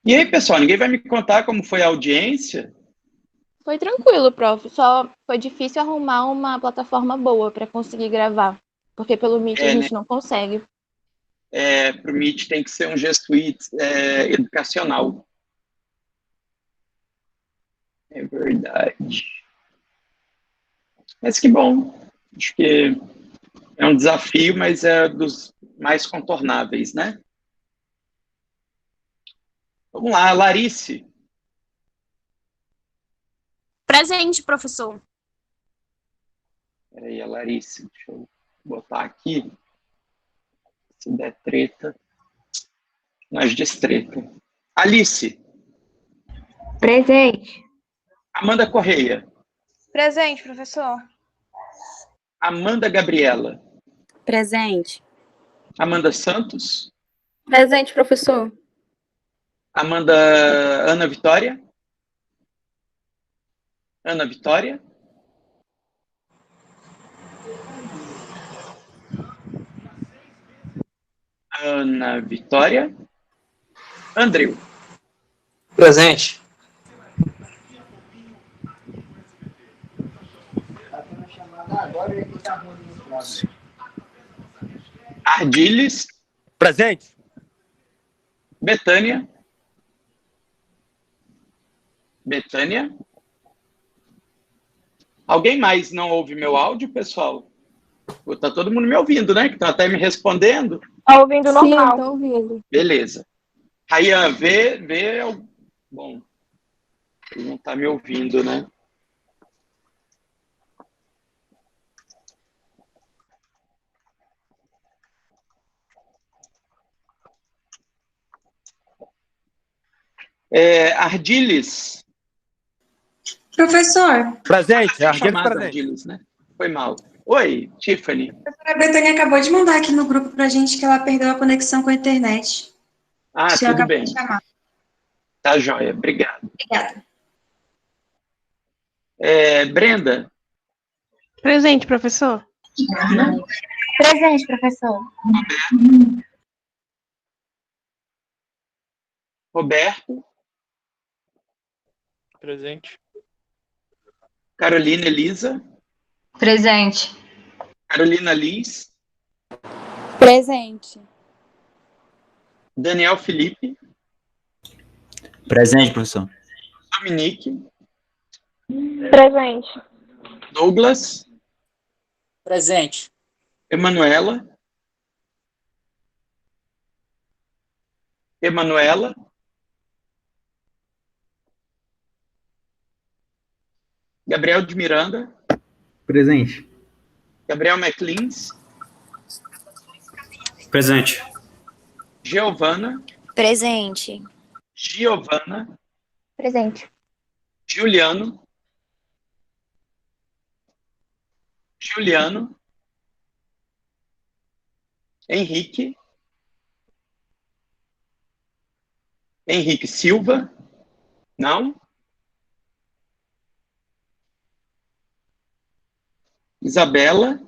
E aí, pessoal, ninguém vai me contar como foi a audiência? Foi tranquilo, prof. Só foi difícil arrumar uma plataforma boa para conseguir gravar. Porque pelo Meet a gente não consegue. Para o Meet tem que ser um G Suite educacional. É verdade. Mas que bom. Acho que é um desafio, mas é dos mais contornáveis, né? Vamos lá, Larice. Presente, professor. Peraí, a Larice, deixa eu botar aqui. Se der treta, nós destreta. Alice. Presente. Amanda Correia. Presente, professor. Amanda Gabriela. Presente. Amanda Santos. Presente, professor. Amanda Ana Vitória. Ana Vitória. Ana Vitória. Andrew. Presente. Ardiles. Presente. Betânia. Betânia. Alguém mais não ouve meu áudio, pessoal? Tá todo mundo me ouvindo, né? Que estão até me respondendo. Tá ouvindo normal. Sim, tô ouvindo. Beleza. Rayan, vê. Bom, ele não tá me ouvindo, né? Ardiles. Professor. Presente. Ardiles, né? Foi mal. Oi, Tiffany. A Betânia acabou de mandar aqui no grupo pra gente que ela perdeu a conexão com a internet. Ah, tudo bem. Tá joia, obrigado. Obrigada. Brenda. Presente, professor. Presente, professor. Roberto. Presente. Carolina Elisa. Presente. Carolina Liz. Presente. Daniel Felipe. Presente, professor. Dominique. Presente. Douglas. Presente. Emanuela. Gabriel de Miranda. Presente. Gabriel McLeans. Presente. Giovana. Presente. Giovana. Presente. Juliano. Henrique. Henrique Silva. Não. Isabela.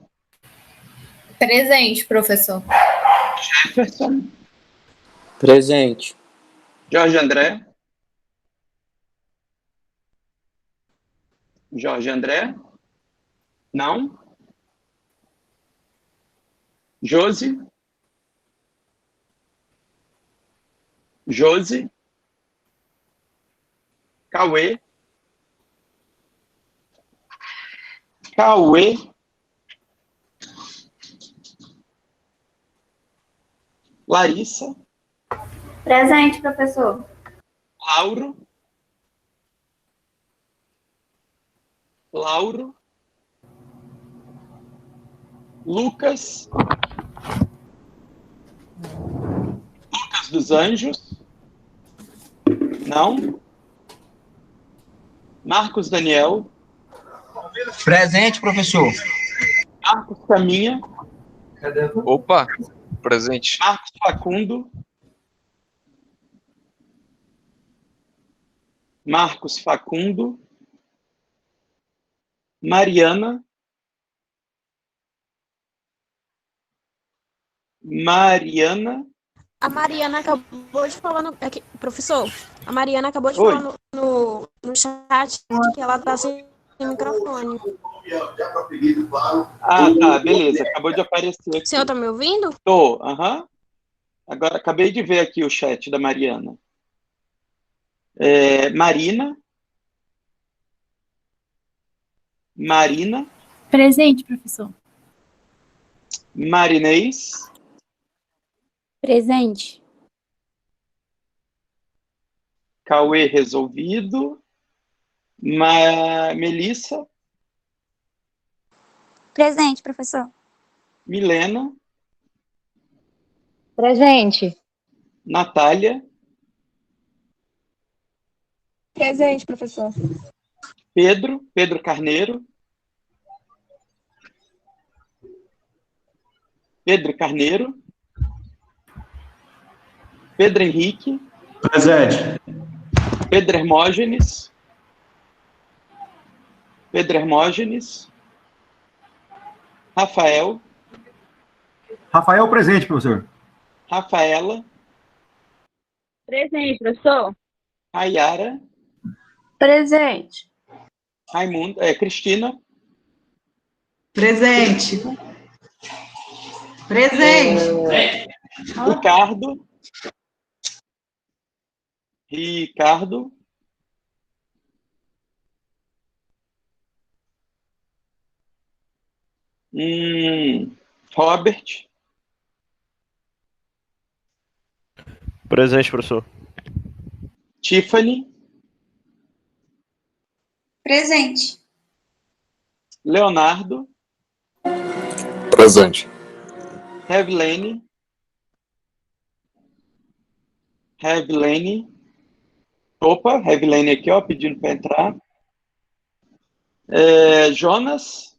Presente, professor. Jefferson. Presente. Jorge André. Não. Josi. Cauê. Larissa. Presente, professor. Lauro. Lucas dos Anjos. Não. Marcos Daniel. Presente, professor. Marcos Caminha. Opa. Presente. Marcos Facundo. Marcos Facundo. Mariana. Mariana. A Mariana acabou de falar no. Professor, a Mariana acabou de Oi. falar no chat que ela tá sem microfone. Ah, tá, beleza. Acabou de aparecer O aqui. senhor tá me ouvindo? Tô, aham. Agora, acabei de ver aqui o chat da Mariana. Marina. Marina. Presente, professor. Marinês. Presente. Cauê resolvido. Melissa. Presente, professor. Milena. Presente. Natália. Presente, professor. Pedro Carneiro. Pedro Carneiro. Pedro Henrique. Presente. Pedro Hermógenes. Pedro Hermógenes. Rafael. Rafael, presente, professor. Rafaela. Presente, professor. Rayara. Presente. Raimundo. Cristina. Presente. Presente. Ricardo. Ricardo. Robert. Presente, professor. Tiffany. Presente. Leonardo. Presente. Revlene. Revlene. Opa, Revlene aqui, ó, pedindo para entrar. Jonas.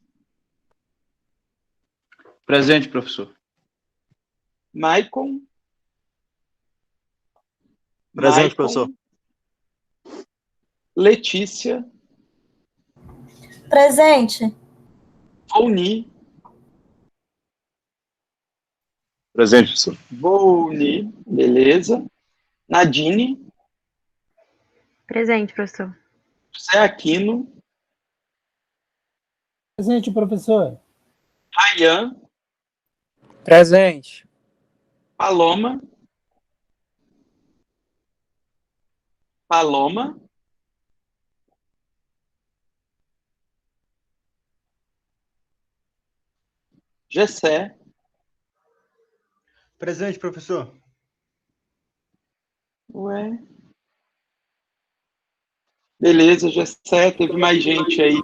Presente, professor. Maicon. Presente, Maicon. professor. Letícia. Presente. Volni. Presente, professor. Volni. Beleza. Nadine. Presente, professor. José Aquino. Presente, professor. Rayan. Presente. Paloma. Paloma. Gessé. Presente, professor. Ué. Beleza, Gessé. Teve mais gente aí.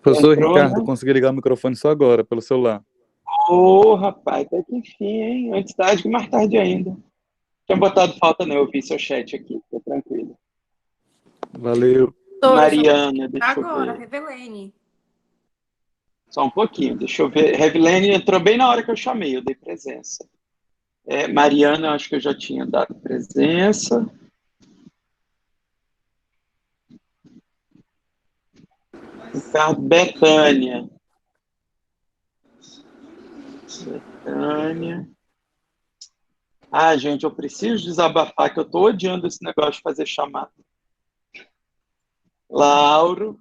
Professor Entrou, Ricardo, né? consegui ligar o microfone só agora, pelo celular. Ô, rapaz, até que enfim, hein? Antes tarde que mais tarde ainda. Tinha botado falta, não. Eu vi seu chat aqui. Fica tranquilo. Valeu. Mariana, deixa eu Agora, ver. Revelene. Só um pouquinho, deixa eu ver. Revlene entrou bem na hora que eu chamei, eu dei presença. Mariana, eu acho que eu já tinha dado presença. Ricardo, Betânia. Betânia. Ah, gente, eu preciso desabafar, que eu tô odiando esse negócio de fazer chamada. Lauro.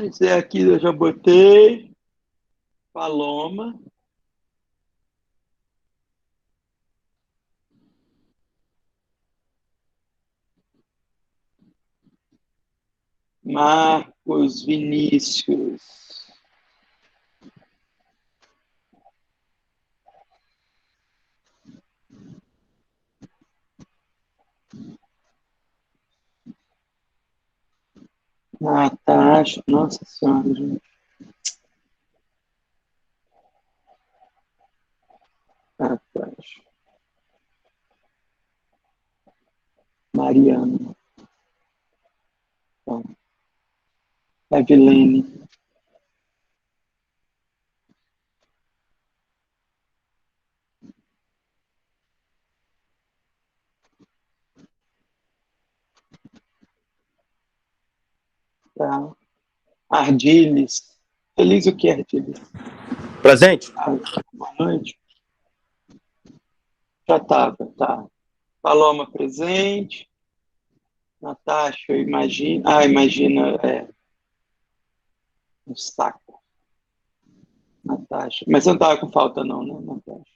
Esse aqui eu já botei. Paloma. Marcos Vinícius. Natasha. Nossa Senhora, gente. Natasha. Mariana. Então, Evelene. Tá. Ardiles. Feliz o que, Ardiles? Presente. Boa noite. Já estava, tá. Paloma presente. Natasha, imagina. Imagina, um saco. Natasha. Mas você não estava com falta, não, né, Natasha?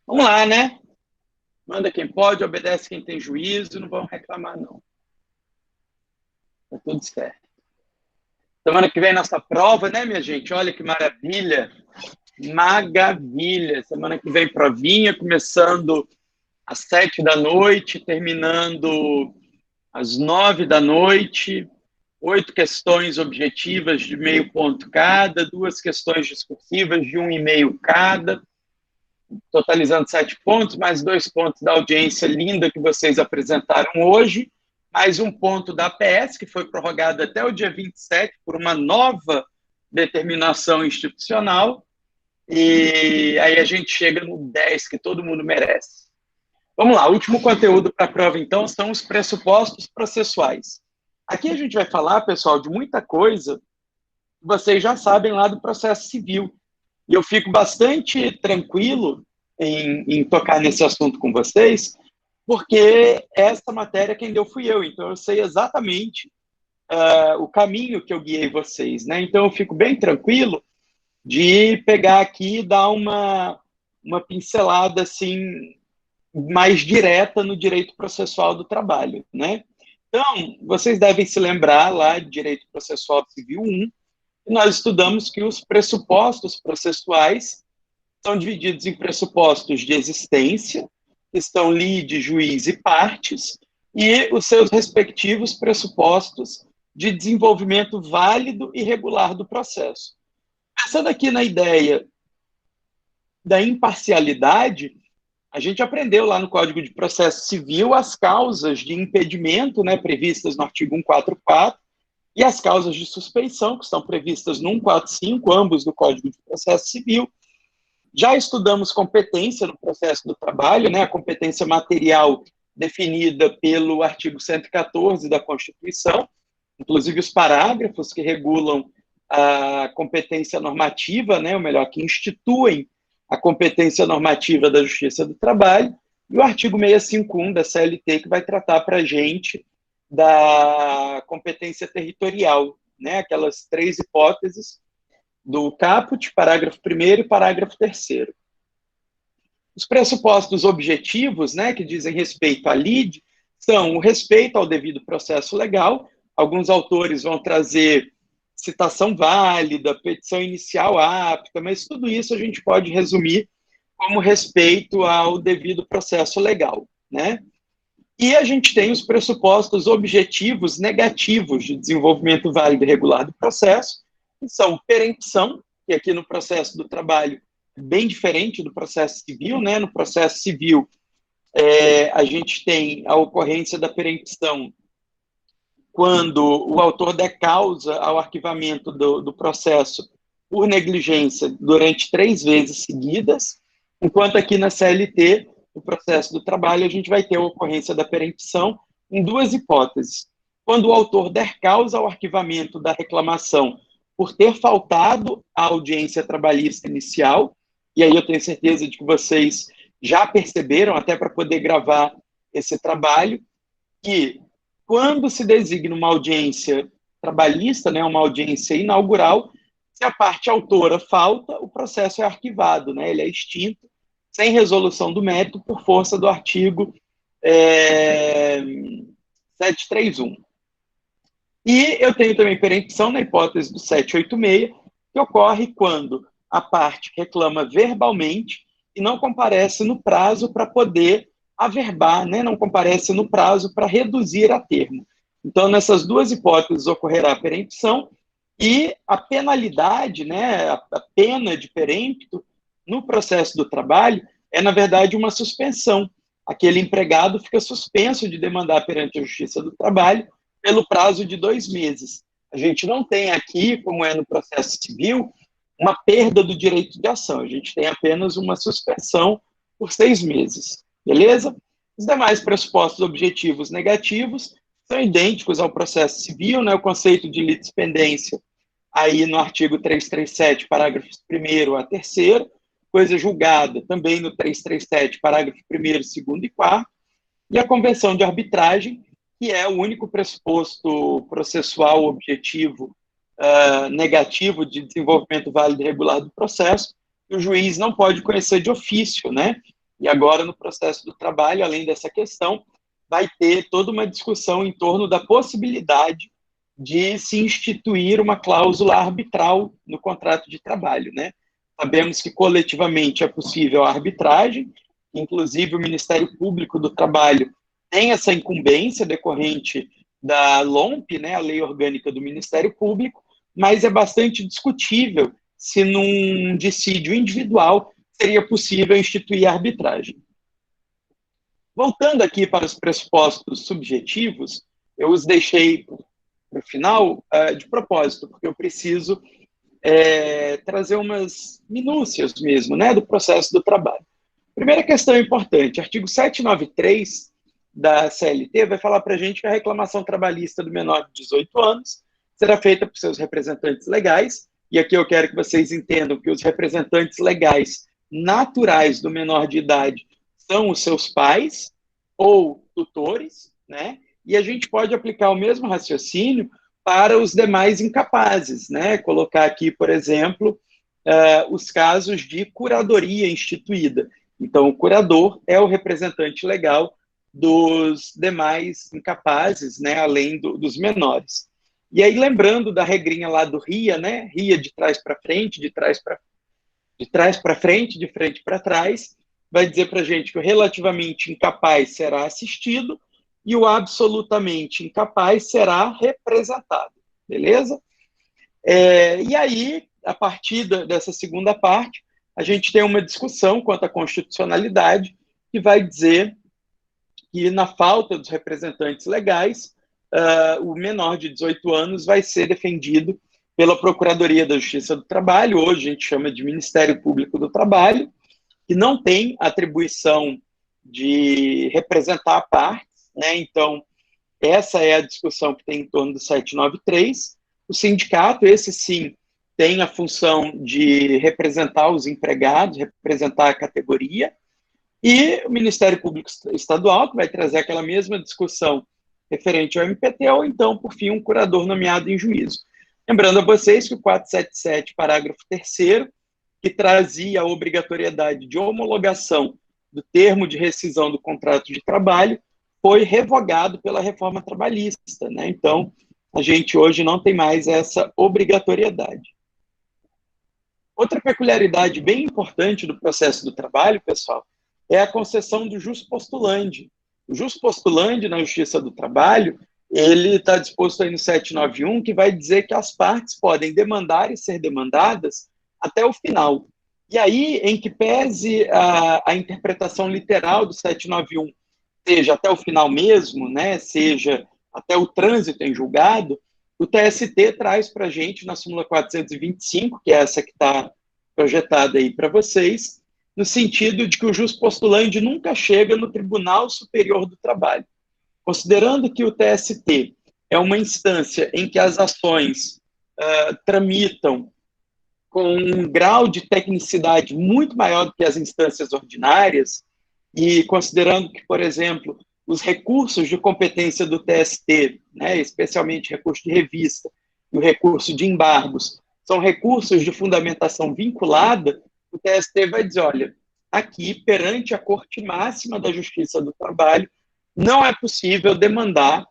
Vamos lá, né? Manda quem pode, obedece quem tem juízo, não vamos reclamar, não. Tá tudo certo. Semana que vem nossa prova, né, minha gente? Olha que maravilha. Maravilha. Semana que vem provinha, começando às 7 da noite, terminando às 9 da noite. 8 questões objetivas de meio ponto cada, 2 questões discursivas de 1,5 cada, totalizando 7 pontos, mais 2 pontos da audiência linda que vocês apresentaram hoje, mais 1 ponto da APS, que foi prorrogada até o dia 27 por uma nova determinação institucional, e aí a gente chega no 10 que todo mundo merece. Vamos lá, o último conteúdo para a prova, então, são os pressupostos processuais. Aqui a gente vai falar, pessoal, de muita coisa que vocês já sabem lá do processo civil. E eu fico bastante tranquilo em tocar nesse assunto com vocês, porque essa matéria quem deu fui eu, então eu sei exatamente o caminho que eu guiei vocês, né? Então eu fico bem tranquilo de pegar aqui e dar uma pincelada assim, mais direta no direito processual do trabalho, né? Então, vocês devem se lembrar lá de Direito Processual Civil 1, que nós estudamos que os pressupostos processuais são divididos em pressupostos de existência, que estão lide, juiz e partes, e os seus respectivos pressupostos de desenvolvimento válido e regular do processo. Pensando aqui na ideia da imparcialidade, a gente aprendeu lá no Código de Processo Civil as causas de impedimento, né, previstas no artigo 144, e as causas de suspeição, que estão previstas no 145, ambos do Código de Processo Civil. Já estudamos competência no processo do trabalho, né, a competência material definida pelo artigo 114 da Constituição, inclusive os parágrafos que regulam a competência normativa, né, ou melhor, que instituem a competência normativa da Justiça do Trabalho, e o artigo 651 da CLT, que vai tratar para a gente da competência territorial, né? Aquelas 3 hipóteses do caput, parágrafo 1º e parágrafo 3º. Os pressupostos objetivos, né, que dizem respeito à lide, são o respeito ao devido processo legal. Alguns autores vão trazer citação válida, petição inicial apta, mas tudo isso a gente pode resumir como respeito ao devido processo legal, né? E a gente tem os pressupostos objetivos negativos de desenvolvimento válido e regular do processo, que são perempção, que aqui no processo do trabalho é bem diferente do processo civil, né? No processo civil, a gente tem a ocorrência da perempção quando o autor der causa ao arquivamento do processo por negligência durante 3 vezes seguidas, enquanto aqui na CLT, no processo do trabalho, a gente vai ter a ocorrência da perempção em 2 hipóteses. Quando o autor der causa ao arquivamento da reclamação por ter faltado à audiência trabalhista inicial, e aí eu tenho certeza de que vocês já perceberam, até para poder gravar esse trabalho, que quando se designa uma audiência trabalhista, né, uma audiência inaugural, se a parte autora falta, o processo é arquivado, né, ele é extinto, sem resolução do mérito, por força do artigo 731. E eu tenho também perempção na hipótese do 786, que ocorre quando a parte reclama verbalmente e não comparece no prazo para poder averbar, né, não comparece no prazo para reduzir a termo. Então, nessas 2 hipóteses ocorrerá a perempção, E a penalidade, né, a pena de perempto no processo do trabalho é, na verdade, uma suspensão. Aquele empregado fica suspenso de demandar perante a Justiça do Trabalho pelo prazo de 2 meses. A gente não tem aqui, como é no processo civil, uma perda do direito de ação. A gente tem apenas uma suspensão por 6 meses. Beleza? Os demais pressupostos objetivos negativos são idênticos ao processo civil, né? O conceito de litispendência, aí no artigo 337, parágrafos 1º a 3º, coisa julgada também no 337, parágrafo 1º, 2º e 4º, e a convenção de arbitragem, que é o único pressuposto processual objetivo negativo de desenvolvimento válido e regular do processo, que o juiz não pode conhecer de ofício, né? E agora, no processo do trabalho, além dessa questão, vai ter toda uma discussão em torno da possibilidade de se instituir uma cláusula arbitral no contrato de trabalho, né? Sabemos que coletivamente é possível a arbitragem, inclusive o Ministério Público do Trabalho tem essa incumbência decorrente da LOMP, né, a Lei Orgânica do Ministério Público, mas é bastante discutível se num dissídio individual seria possível instituir a arbitragem. Voltando aqui para os pressupostos subjetivos, eu os deixei para o final de propósito, porque eu preciso trazer umas minúcias mesmo, né, do processo do trabalho. Primeira questão importante, artigo 793 da CLT vai falar para a gente que a reclamação trabalhista do menor de 18 anos será feita por seus representantes legais, e aqui eu quero que vocês entendam que os representantes legais naturais do menor de idade são os seus pais ou tutores, né, e a gente pode aplicar o mesmo raciocínio para os demais incapazes, né? Colocar aqui, por exemplo, os casos de curadoria instituída. Então, o curador é o representante legal dos demais incapazes, né? Além dos menores. E aí, lembrando da regrinha lá do RIA, né? RIA de trás para frente, de trás para frente, de frente para trás, vai dizer para a gente que o relativamente incapaz será assistido, e o absolutamente incapaz será representado, beleza? E aí, a partir dessa segunda parte, a gente tem uma discussão quanto à constitucionalidade, que vai dizer que, na falta dos representantes legais, o menor de 18 anos vai ser defendido pela Procuradoria da Justiça do Trabalho, hoje a gente chama de Ministério Público do Trabalho, que não tem atribuição de representar a parte, né? Então, essa é a discussão que tem em torno do 793. O sindicato, esse sim, tem a função de representar os empregados, representar a categoria, e o Ministério Público Estadual, que vai trazer aquela mesma discussão referente ao MPT, ou então, por fim, um curador nomeado em juízo. Lembrando a vocês que o 477, parágrafo 3º, que trazia a obrigatoriedade de homologação do termo de rescisão do contrato de trabalho, foi revogado pela reforma trabalhista, né? Então, a gente hoje não tem mais essa obrigatoriedade. Outra peculiaridade bem importante do processo do trabalho, pessoal, é a concessão do jus postulandi. O jus postulandi na Justiça do Trabalho, ele está disposto aí no 791, que vai dizer que as partes podem demandar e ser demandadas até o final. E aí, em que pese a interpretação literal do 791, seja até o final mesmo, né, seja até o trânsito em julgado, o TST traz para a gente, na súmula 425, que é essa que está projetada aí para vocês, no sentido de que o jus postulandi nunca chega no Tribunal Superior do Trabalho. Considerando que o TST é uma instância em que as ações tramitam com um grau de tecnicidade muito maior do que as instâncias ordinárias, e considerando que, por exemplo, os recursos de competência do TST, né, especialmente recurso de revista e o recurso de embargos, são recursos de fundamentação vinculada, o TST vai dizer, olha, aqui, perante a Corte Máxima da Justiça do Trabalho, não é possível demandar,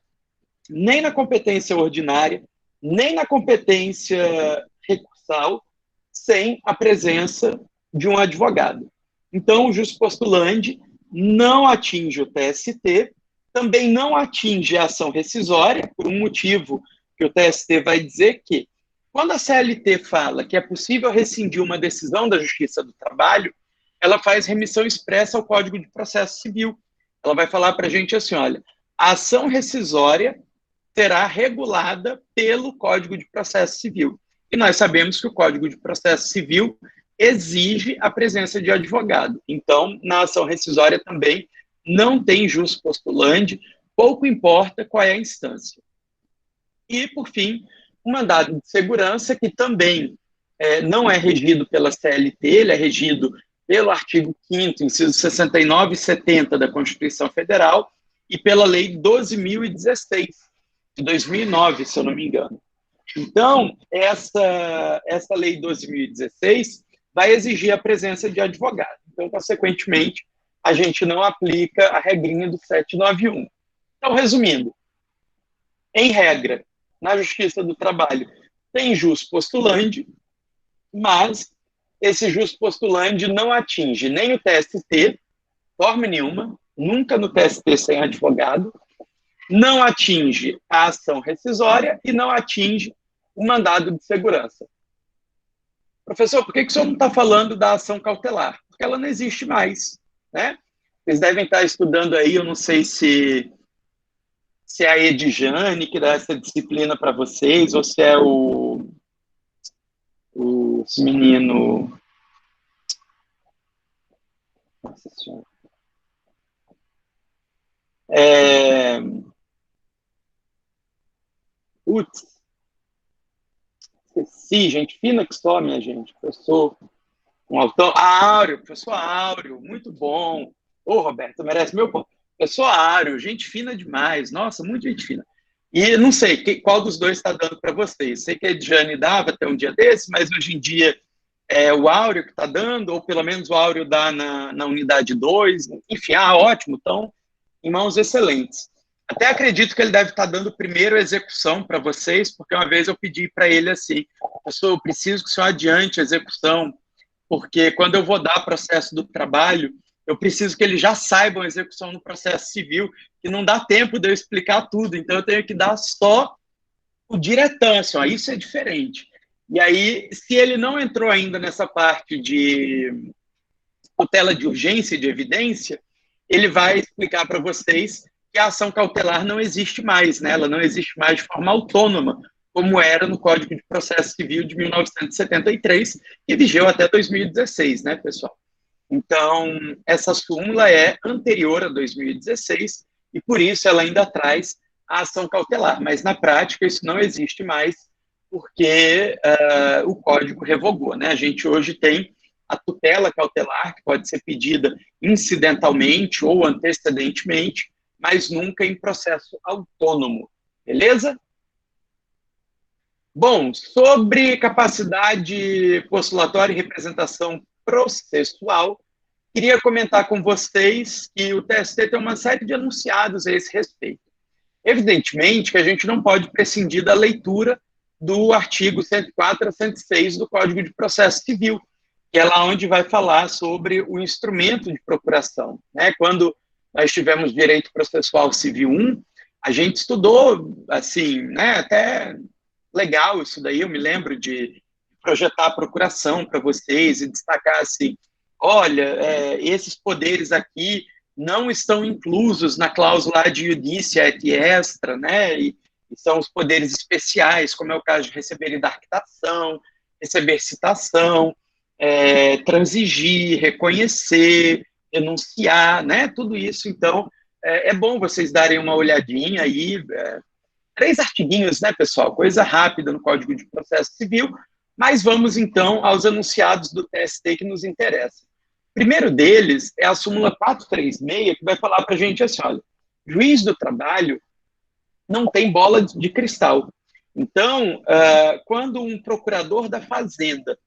nem na competência ordinária, nem na competência recursal, sem a presença de um advogado. Então, o jus postulandi não atinge o TST, também não atinge a ação rescisória, por um motivo que o TST vai dizer que, Quando a CLT fala que é possível rescindir uma decisão da Justiça do Trabalho, ela faz remissão expressa ao Código de Processo Civil. Ela vai falar para a gente assim, olha, a ação rescisória será regulada pelo Código de Processo Civil. E nós sabemos que o Código de Processo Civil exige a presença de advogado. Então, na ação rescisória também não tem jus postulandi, pouco importa qual é a instância. E, por fim, o mandado de segurança, que também não é regido pela CLT, ele é regido pelo artigo 5º, inciso 69 e 70 da Constituição Federal e pela Lei 12.016, de 2009, se eu não me engano. Então, essa Lei 12.016 vai exigir a presença de advogado. Então, consequentemente, a gente não aplica a regrinha do 791. Então, resumindo, em regra, na Justiça do Trabalho tem jus postulandi, mas esse jus postulandi não atinge nem o TST, forma nenhuma, nunca no TST sem advogado, não atinge a ação rescisória e não atinge o mandado de segurança. Professor, por que o senhor não está falando da ação cautelar? Porque ela não existe mais, né? Vocês devem estar estudando aí, eu não sei se é a Edjane que dá essa disciplina para vocês, ou se é o menino... Nossa Senhora. Putz. Esqueci, gente fina que só, minha gente. Professor, um autor... Áureo, professor Áureo, muito bom. Ô, Roberto, merece meu ponto. Professor Áureo, gente fina demais. Nossa, muito gente fina. E não sei qual dos dois está dando para vocês. Sei que a Edjane dava até um dia desse, mas hoje em dia é o Áureo que está dando, ou pelo menos o Áureo dá na unidade 2. Enfim, ótimo, estão em mãos excelentes. Até acredito que ele deve estar dando primeiro a execução para vocês, porque uma vez eu pedi para ele assim, professor, eu preciso que o senhor adiante a execução, porque quando eu vou dar processo do trabalho, eu preciso que eles já saibam a execução no processo civil, que não dá tempo de eu explicar tudo, então eu tenho que dar só o diretão, assim, ó, isso é diferente. E aí, se ele não entrou ainda nessa parte de tutela de urgência e de evidência, ele vai explicar para vocês que a ação cautelar não existe mais, né? Ela não existe mais de forma autônoma, como era no Código de Processo Civil de 1973, que vigeu até 2016, né, pessoal? Então, essa súmula é anterior a 2016 e, por isso, ela ainda traz a ação cautelar. Mas, na prática, isso não existe mais porque o Código revogou, né? A gente hoje tem a tutela cautelar, que pode ser pedida incidentalmente ou antecedentemente, mas nunca em processo autônomo. Beleza? Bom, sobre capacidade postulatória e representação processual, queria comentar com vocês que o TST tem uma série de enunciados a esse respeito. Evidentemente que a gente não pode prescindir da leitura do artigo 104 a 106 do Código de Processo Civil, que é lá onde vai falar sobre o instrumento de procuração, né? Quando nós tivemos Direito Processual Civil 1, a gente estudou, assim, né, até legal isso daí, eu me lembro de projetar a procuração para vocês e destacar assim, olha, esses poderes aqui não estão inclusos na cláusula ad judicia et extra, né, e são os poderes especiais, como é o caso de receber indactação, receber citação, transigir, reconhecer, denunciar, né, tudo isso. Então, é bom vocês darem uma olhadinha aí, 3 artiguinhos, né, pessoal, coisa rápida no Código de Processo Civil, mas vamos, então, aos enunciados do TST que nos interessam. O primeiro deles é a súmula 436, que vai falar para a gente assim, olha, juiz do trabalho não tem bola de cristal. Então, quando um procurador da Fazenda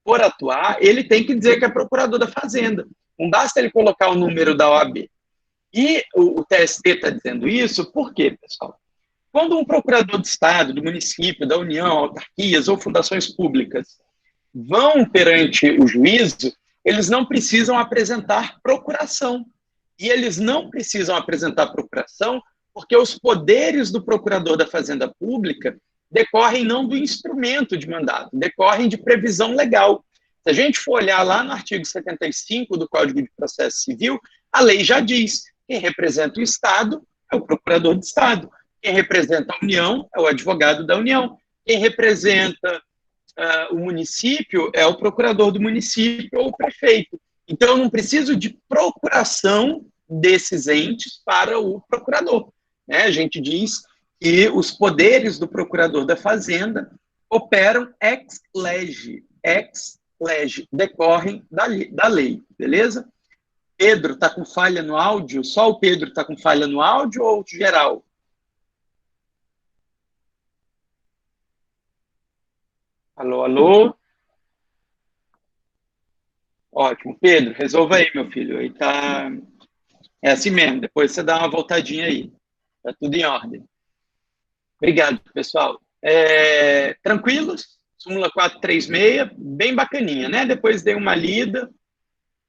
for atuar, ele tem que dizer que é procurador da Fazenda. Não basta ele colocar o número da OAB. E o TST está dizendo isso, por quê, pessoal? Quando um procurador de Estado, do município, da União, autarquias ou fundações públicas vão perante o juízo, eles não precisam apresentar procuração. E eles não precisam apresentar procuração porque os poderes do procurador da Fazenda Pública decorrem não do instrumento de mandato, decorrem de previsão legal. Se a gente for olhar lá no artigo 75 do Código de Processo Civil, a lei já diz: quem representa o Estado é o procurador de Estado, quem representa a União é o advogado da União, quem representa o município é o procurador do município ou o prefeito. Então, eu não preciso de procuração desses entes para o procurador, né? A gente diz que os poderes do procurador da Fazenda operam ex lege, decorrem da lei, beleza? Pedro, está com falha no áudio? Só o Pedro está com falha no áudio ou geral? Alô, alô? Ótimo. Pedro, resolva aí, meu filho. Aí tá... É assim mesmo, depois você dá uma voltadinha aí. Tá tudo em ordem. Obrigado, pessoal. Tranquilos? Súmula 436, bem bacaninha, né? Depois dei uma lida,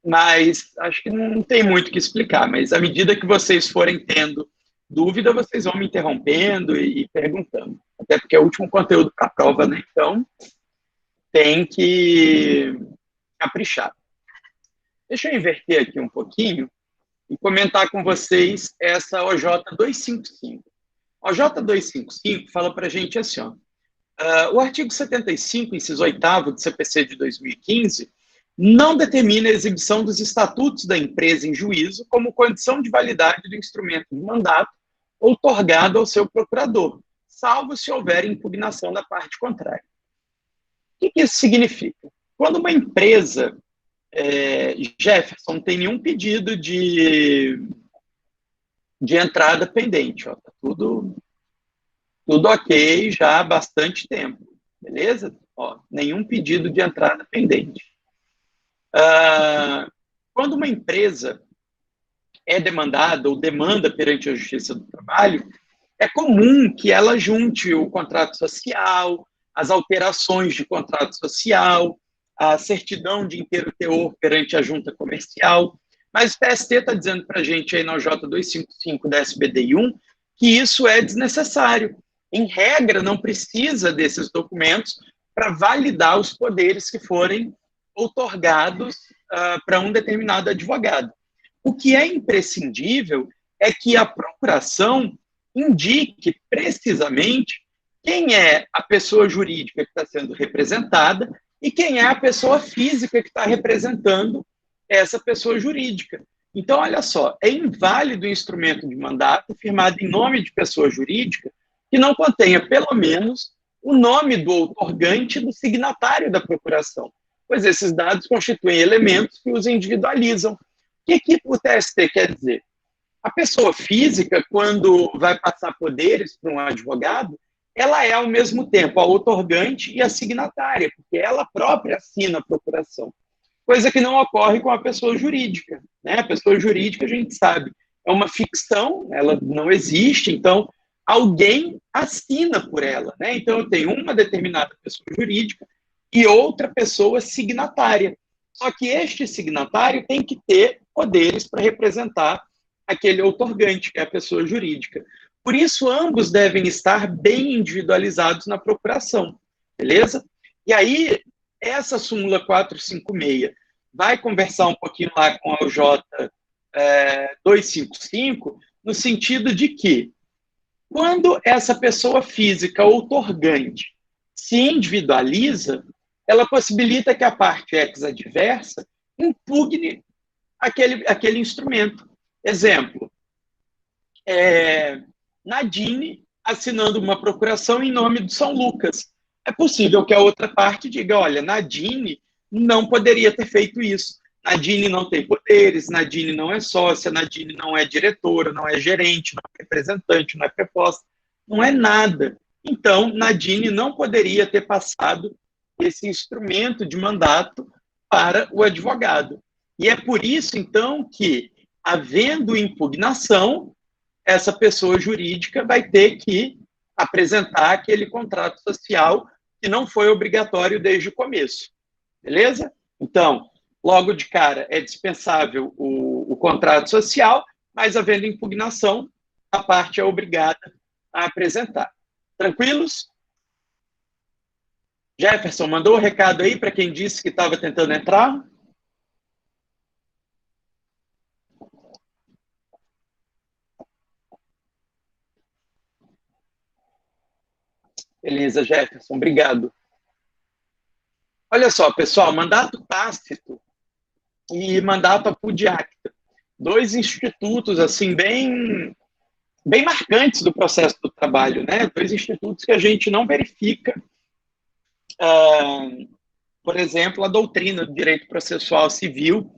mas acho que não tem muito o que explicar. Mas à medida que vocês forem tendo dúvida, vocês vão me interrompendo e perguntando. Até porque é o último conteúdo para a prova, né? Então, tem que caprichar. Deixa eu inverter aqui um pouquinho e comentar com vocês essa OJ 255. A OJ 255 fala para a gente assim, ó, o artigo 75, inciso 8º do CPC de 2015, não determina a exibição dos estatutos da empresa em juízo como condição de validade do instrumento de mandato outorgado ao seu procurador, salvo se houver impugnação da parte contrária. O que isso significa? Quando uma empresa, Jefferson, tem nenhum pedido de entrada pendente, ó, tá tudo ok já há bastante tempo, beleza? Ó, nenhum pedido de entrada pendente. Quando uma empresa é demandada ou demanda perante a Justiça do Trabalho, é comum que ela junte o contrato social, as alterações de contrato social, a certidão de inteiro teor perante a junta comercial, mas o TST está dizendo para a gente aí na OJ 255 da SBDI 1 que isso é desnecessário. Em regra, não precisa desses documentos para validar os poderes que forem outorgados para um determinado advogado. O que é imprescindível é que a procuração indique precisamente quem é a pessoa jurídica que está sendo representada e quem é a pessoa física que está representando essa pessoa jurídica. Então, olha só, é inválido o instrumento de mandato firmado em nome de pessoa jurídica que não contenha, pelo menos, o nome do outorgante e do signatário da procuração, pois esses dados constituem elementos que os individualizam. O que o TST quer dizer? A pessoa física, quando vai passar poderes para um advogado, ela é, ao mesmo tempo, a outorgante e a signatária, porque ela própria assina a procuração, coisa que não ocorre com a pessoa jurídica, né? A pessoa jurídica, a gente sabe, é uma ficção, ela não existe, então alguém assina por ela, né? Então eu tenho uma determinada pessoa jurídica e outra pessoa signatária. Só que este signatário tem que ter poderes para representar aquele outorgante, que é a pessoa jurídica. Por isso, ambos devem estar bem individualizados na procuração, beleza? E aí, essa súmula 456 vai conversar um pouquinho lá com a OJ 255, no sentido de que, quando essa pessoa física outorgante se individualiza, ela possibilita que a parte ex-adversa impugne aquele instrumento. Exemplo, Nadine assinando uma procuração em nome do São Lucas. É possível que a outra parte diga, olha, Nadine não poderia ter feito isso. Nadine não tem poderes, Nadine não é sócia, Nadine não é diretora, não é gerente, não é representante, não é preposta, não é nada. Então, Nadine não poderia ter passado esse instrumento de mandato para o advogado. E é por isso, então, que, havendo impugnação, essa pessoa jurídica vai ter que apresentar aquele contrato social que não foi obrigatório desde o começo. Beleza? Então, logo de cara, é dispensável o contrato social, mas, havendo impugnação, a parte é obrigada a apresentar. Tranquilos? Jefferson, mandou o recado aí para quem disse que estava tentando entrar? Beleza, Jefferson, obrigado. Olha só, pessoal, mandato tácito e mandato apudiacta. 2 institutos, assim, bem marcantes do processo do trabalho, né? 2 institutos que a gente não verifica, por exemplo, a doutrina do direito processual civil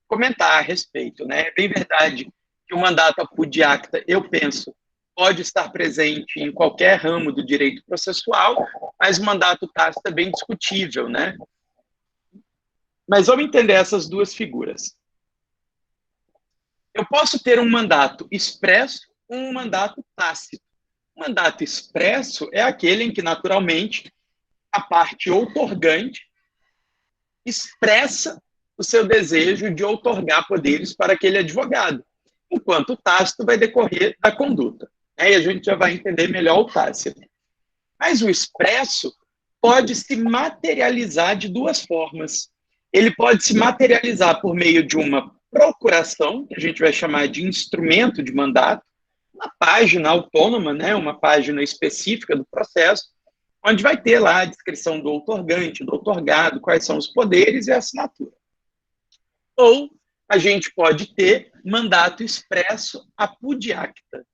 comentar a respeito, né? É bem verdade que o mandato apudiacta, eu penso, pode estar presente em qualquer ramo do direito processual, mas o mandato tácito é bem discutível, né? Mas vamos entender essas 2 figuras. Eu posso ter um mandato expresso ou um mandato tácito. O mandato expresso é aquele em que, naturalmente, a parte outorgante expressa o seu desejo de outorgar poderes para aquele advogado, enquanto o tácito vai decorrer da conduta. E a gente já vai entender melhor o tácito. Mas o expresso pode se materializar de 2 formas. Ele pode se materializar por meio de uma procuração, que a gente vai chamar de instrumento de mandato, uma página autônoma, né, uma página específica do processo, onde vai ter lá a descrição do outorgante, do outorgado, quais são os poderes e a assinatura. Ou a gente pode ter mandato expresso apudiacta.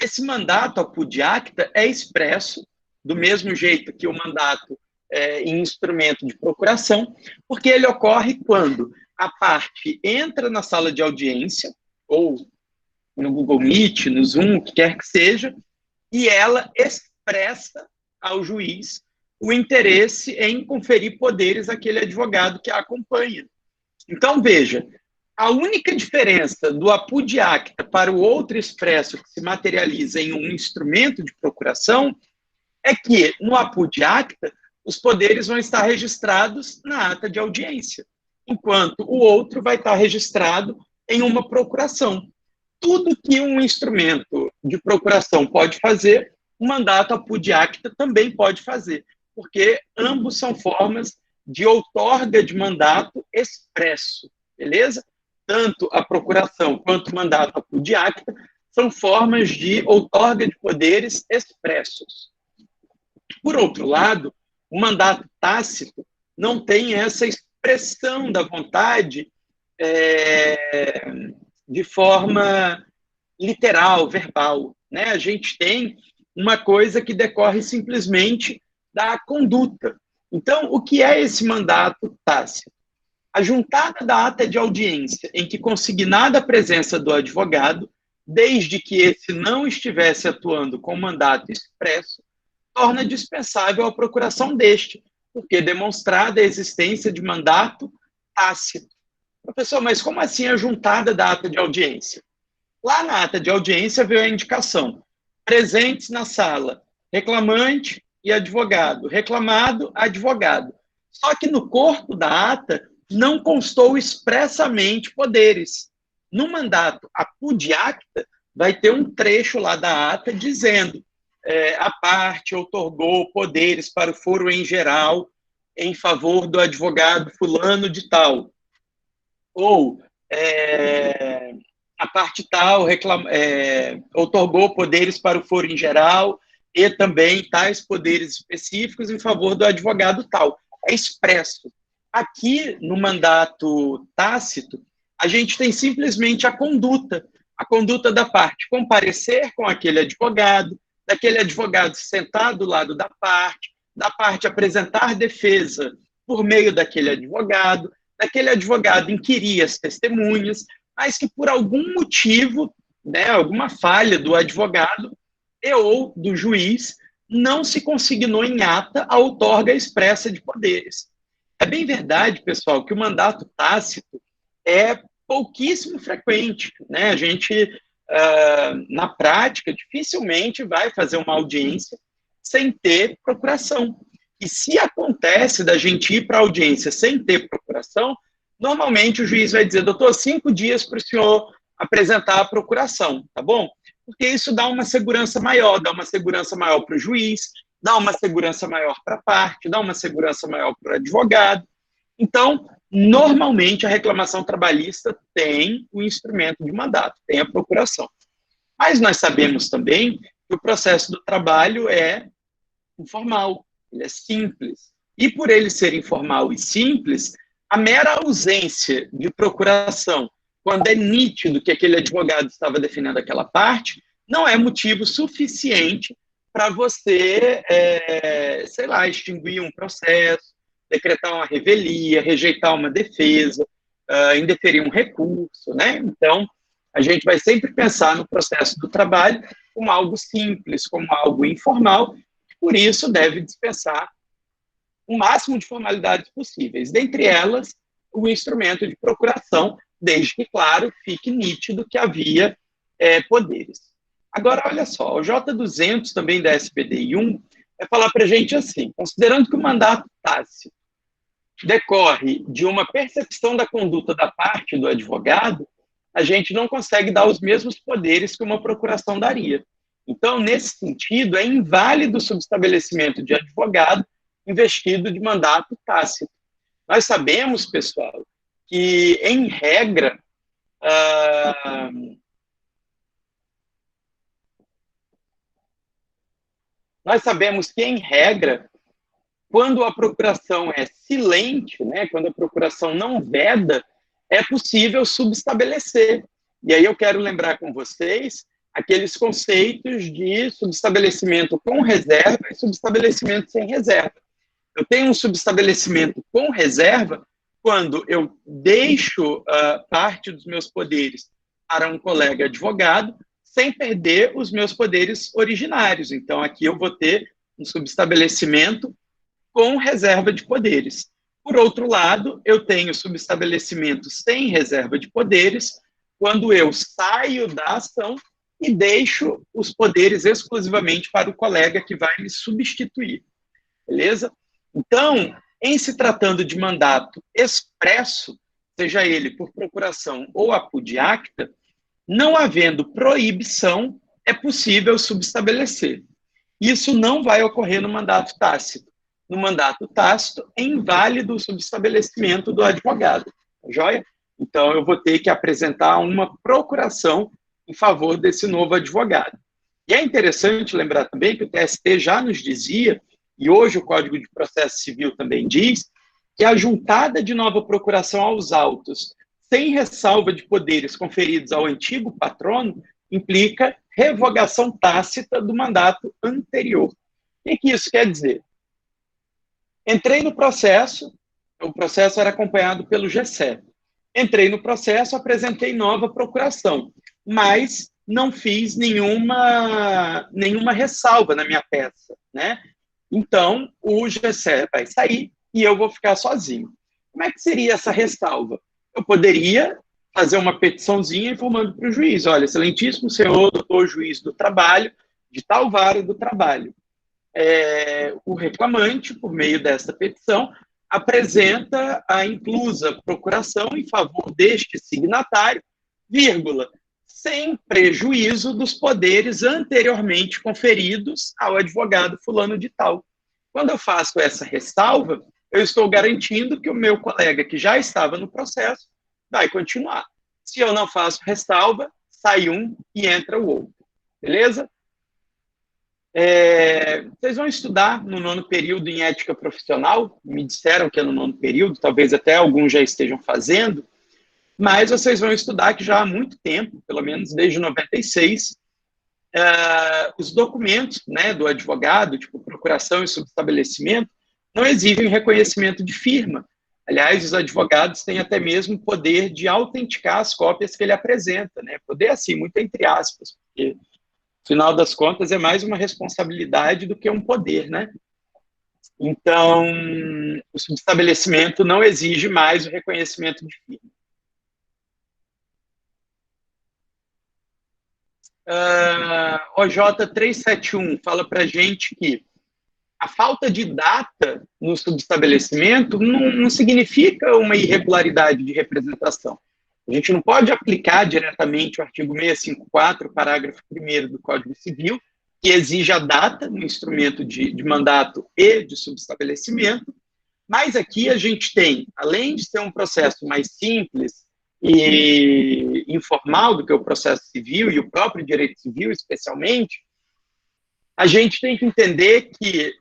Esse mandato apudiacta é expresso do mesmo jeito que o mandato em instrumento de procuração, porque ele ocorre quando a parte entra na sala de audiência, ou no Google Meet, no Zoom, o que quer que seja, e ela expressa ao juiz o interesse em conferir poderes àquele advogado que a acompanha. Então, veja, a única diferença do apudiacta para o outro expresso que se materializa em um instrumento de procuração é que, no apudiacta, os poderes vão estar registrados na ata de audiência, enquanto o outro vai estar registrado em uma procuração. Tudo que um instrumento de procuração pode fazer, o mandato apudiacta também pode fazer, porque ambos são formas de outorga de mandato expresso, beleza? Tanto a procuração quanto o mandato apudiacta são formas de outorga de poderes expressos. Por outro lado, o mandato tácito não tem essa expressão da vontade de forma literal, verbal, né? A gente tem uma coisa que decorre simplesmente da conduta. Então, o que é esse mandato tácito? A juntada da ata de audiência em que consignada a presença do advogado, desde que esse não estivesse atuando com mandato expresso, torna dispensável a procuração deste, porque demonstrada a existência de mandato tácito. Professor, mas como assim a juntada da ata de audiência? Lá na ata de audiência veio a indicação: presentes na sala, reclamante e advogado, reclamado, advogado. Só que no corpo da ata não constou expressamente poderes. No mandato apudiacta, vai ter um trecho lá da ata dizendo a parte outorgou poderes para o foro em geral em favor do advogado fulano de tal. Ou a parte tal outorgou poderes para o foro em geral e também tais poderes específicos em favor do advogado tal. É expresso. Aqui, no mandato tácito, a gente tem simplesmente a conduta da parte comparecer com aquele advogado, daquele advogado sentar do lado da parte apresentar defesa por meio daquele advogado inquirir as testemunhas, mas que por algum motivo, né, alguma falha do advogado e ou do juiz, não se consignou em ata a outorga expressa de poderes. É bem verdade, pessoal, que o mandato tácito é pouquíssimo frequente, né? A gente, na prática, dificilmente vai fazer uma audiência sem ter procuração. E se acontece da gente ir para a audiência sem ter procuração, normalmente o juiz vai dizer: doutor, 5 dias para o senhor apresentar a procuração, tá bom? Porque isso dá uma segurança maior para o juiz, dá uma segurança maior para a parte, dá uma segurança maior para o advogado. Então, normalmente, a reclamação trabalhista tem o instrumento de mandato, tem a procuração. Mas nós sabemos também que o processo do trabalho é informal, ele é simples. E por ele ser informal e simples, a mera ausência de procuração, quando é nítido que aquele advogado estava defendendo aquela parte, não é motivo suficiente para você, sei lá, extinguir um processo, decretar uma revelia, rejeitar uma defesa, indeferir um recurso, né? Então, a gente vai sempre pensar no processo do trabalho como algo simples, como algo informal, por isso deve dispensar o máximo de formalidades possíveis, dentre elas o instrumento de procuração, desde que, claro, fique nítido que havia poderes. Agora, olha só, o J200 também da SPDI1 vai falar para a gente assim, considerando que o mandato tácito decorre de uma percepção da conduta da parte do advogado, a gente não consegue dar os mesmos poderes que uma procuração daria. Então, nesse sentido, é inválido o subestabelecimento de advogado investido de mandato tácito. Nós sabemos, pessoal, que, em regra, quando a procuração é silente, né, quando a procuração não veda, é possível subestabelecer. E aí eu quero lembrar com vocês aqueles conceitos de subestabelecimento com reserva e subestabelecimento sem reserva. Eu tenho um subestabelecimento com reserva quando eu deixo parte dos meus poderes para um colega advogado sem perder os meus poderes originários. Então, aqui eu vou ter um subestabelecimento com reserva de poderes. Por outro lado, eu tenho subestabelecimento sem reserva de poderes quando eu saio da ação e deixo os poderes exclusivamente para o colega que vai me substituir. Beleza? Então, em se tratando de mandato expresso, seja ele por procuração ou apud acta, não havendo proibição, é possível subestabelecer. Isso não vai ocorrer no mandato tácito. No mandato tácito, é inválido o subestabelecimento do advogado. Tá joia? Então, eu vou ter que apresentar uma procuração em favor desse novo advogado. E é interessante lembrar também que o TST já nos dizia, e hoje o Código de Processo Civil também diz, que a juntada de nova procuração aos autos, sem ressalva de poderes conferidos ao antigo patrono, implica revogação tácita do mandato anterior. O que isso quer dizer? Entrei no processo, o processo era acompanhado pelo GCE. Entrei no processo, apresentei nova procuração, mas não fiz nenhuma ressalva na minha peça, né? Então, o GCE vai sair e eu vou ficar sozinho. Como é que seria essa ressalva? Eu poderia fazer uma petiçãozinha informando para o juiz, olha, excelentíssimo senhor, doutor juiz do trabalho, de tal vara do trabalho. O reclamante, por meio desta petição, apresenta a inclusa procuração em favor deste signatário, vírgula, sem prejuízo dos poderes anteriormente conferidos ao advogado fulano de tal. Quando eu faço essa ressalva, eu estou garantindo que o meu colega que já estava no processo vai continuar. Se eu não faço ressalva, sai um e entra o outro. Beleza? Vocês vão estudar no 9º período em ética profissional, me disseram que é no 9º período, talvez até alguns já estejam fazendo, mas vocês vão estudar que já há muito tempo, pelo menos desde 96, os documentos, né, do advogado, tipo procuração e subestabelecimento, não exigem reconhecimento de firma. Aliás, os advogados têm até mesmo o poder de autenticar as cópias que ele apresenta, né? Poder assim, muito entre aspas, porque afinal das contas, é mais uma responsabilidade do que um poder, né? Então, o subestabelecimento não exige mais o reconhecimento de firma. OJ 371 fala para a gente que a falta de data no subestabelecimento não significa uma irregularidade de representação. A gente não pode aplicar diretamente o artigo 654, parágrafo 1º do Código Civil, que exige a data no instrumento de mandato e de subestabelecimento, mas aqui a gente tem, além de ser um processo mais simples e informal do que o processo civil e o próprio direito civil, especialmente, a gente tem que entender que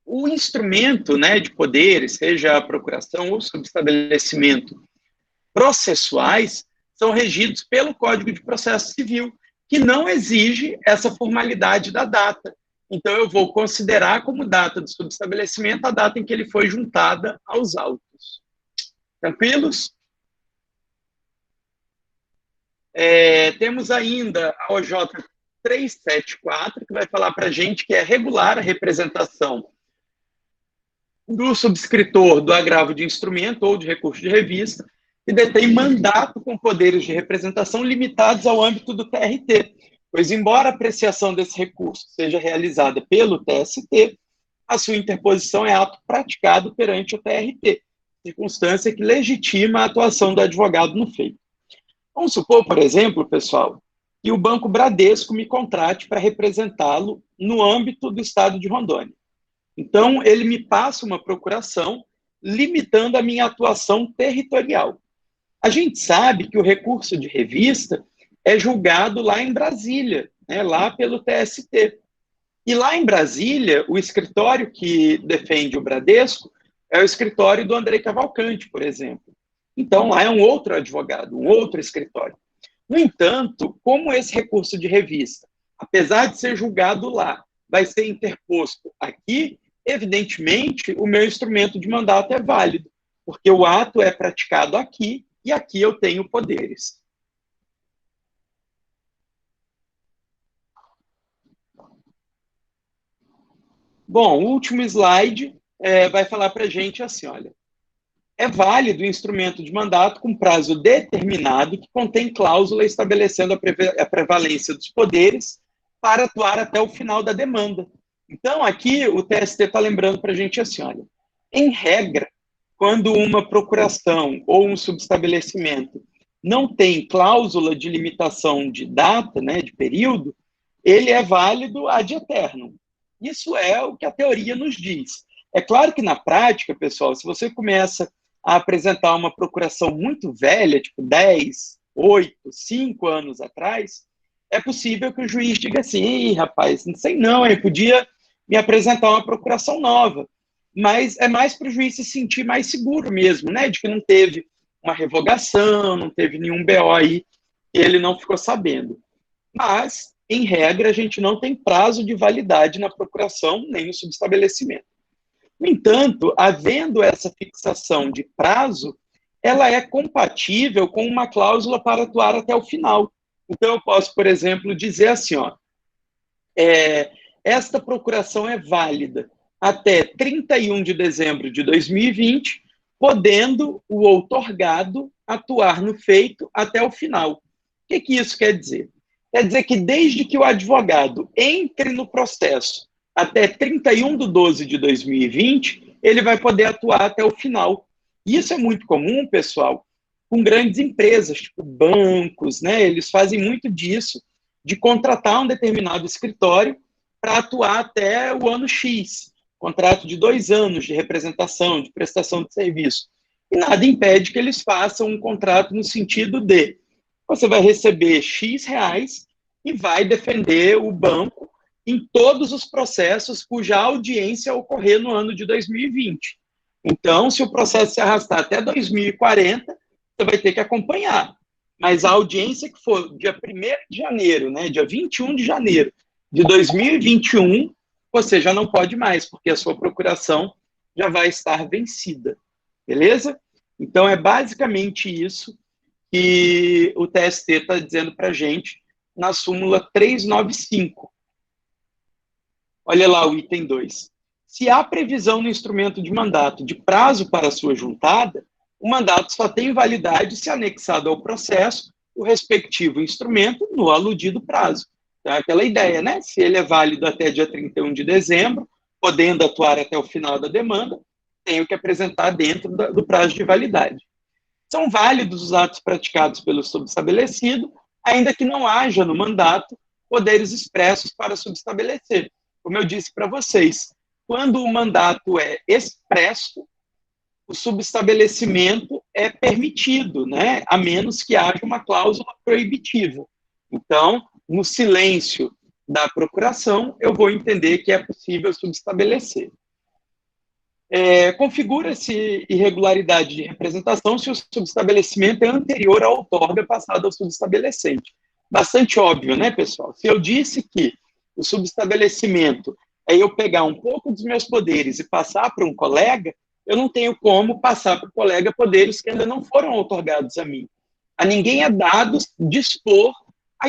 o instrumento, né, de poderes, seja a procuração ou subestabelecimento processuais, são regidos pelo Código de Processo Civil, que não exige essa formalidade da data. Então, eu vou considerar como data do subestabelecimento a data em que ele foi juntada aos autos. Tranquilos? Temos ainda a OJ 374, que vai falar para a gente que é regular a representação do subscritor do agravo de instrumento ou de recurso de revista, que detém mandato com poderes de representação limitados ao âmbito do TRT, pois, embora a apreciação desse recurso seja realizada pelo TST, a sua interposição é ato praticado perante o TRT, circunstância que legitima a atuação do advogado no feito. Vamos supor, por exemplo, pessoal, que o Banco Bradesco me contrate para representá-lo no âmbito do estado de Rondônia. Então, ele me passa uma procuração limitando a minha atuação territorial. A gente sabe que o recurso de revista é julgado lá em Brasília, né, lá pelo TST. E lá em Brasília, o escritório que defende o Bradesco é o escritório do Andrei Cavalcante, por exemplo. Então, lá é um outro advogado, um outro escritório. No entanto, como esse recurso de revista, apesar de ser julgado lá, vai ser interposto aqui, evidentemente, o meu instrumento de mandato é válido, porque o ato é praticado aqui e aqui eu tenho poderes. Bom, o último slide vai falar para a gente assim, olha, é válido o instrumento de mandato com prazo determinado que contém cláusula estabelecendo a prevalência dos poderes para atuar até o final da demanda. Então, aqui o TST está lembrando para a gente assim, olha, em regra, quando uma procuração ou um subestabelecimento não tem cláusula de limitação de data, né, de período, ele é válido ad eternum. Isso é o que a teoria nos diz. É claro que na prática, pessoal, se você começa a apresentar uma procuração muito velha, tipo 10, 8, 5 anos atrás, é possível que o juiz diga assim, ei, rapaz, não sei não, eu podia me apresentar uma procuração nova. Mas é mais para o juiz se sentir mais seguro mesmo, né? De que não teve uma revogação, não teve nenhum BO aí, e ele não ficou sabendo. Mas, em regra, a gente não tem prazo de validade na procuração, nem no subestabelecimento. No entanto, havendo essa fixação de prazo, ela é compatível com uma cláusula para atuar até o final. Então, eu posso, por exemplo, dizer assim, ó, esta procuração é válida até 31 de dezembro de 2020, podendo o outorgado atuar no feito até o final. O que isso quer dizer? Quer dizer que desde que o advogado entre no processo até 31 de 12 de 2020, ele vai poder atuar até o final. Isso é muito comum, pessoal, com grandes empresas, tipo bancos, né? Eles fazem muito disso, de contratar um determinado escritório para atuar até o ano X. Contrato de 2 anos de representação, de prestação de serviço. E nada impede que eles façam um contrato no sentido de você vai receber X reais e vai defender o banco em todos os processos cuja audiência ocorrer no ano de 2020. Então, se o processo se arrastar até 2040, você vai ter que acompanhar. Mas a audiência que for dia 1º de janeiro, né, dia 21 de janeiro de 2021, você já não pode mais, porque a sua procuração já vai estar vencida. Beleza? Então, é basicamente isso que o TST está dizendo para a gente na súmula 395. Olha lá o item 2. Se há previsão no instrumento de mandato de prazo para sua juntada, o mandato só tem validade se anexado ao processo o respectivo instrumento no aludido prazo. Então, é aquela ideia, né? Se ele é válido até dia 31 de dezembro, podendo atuar até o final da demanda, tenho que apresentar dentro do prazo de validade. São válidos os atos praticados pelo subestabelecido ainda que não haja no mandato poderes expressos para subestabelecer. Como eu disse para vocês, quando o mandato é expresso, o subestabelecimento é permitido, né? A menos que haja uma cláusula proibitiva. Então, no silêncio da procuração, eu vou entender que é possível subestabelecer. Configura-se irregularidade de representação se o subestabelecimento é anterior à outorga passada ao subestabelecente. Bastante óbvio, né, pessoal? Se eu disse que o subestabelecimento é eu pegar um pouco dos meus poderes e passar para um colega, eu não tenho como passar para o colega poderes que ainda não foram outorgados a mim. A ninguém é dado dispor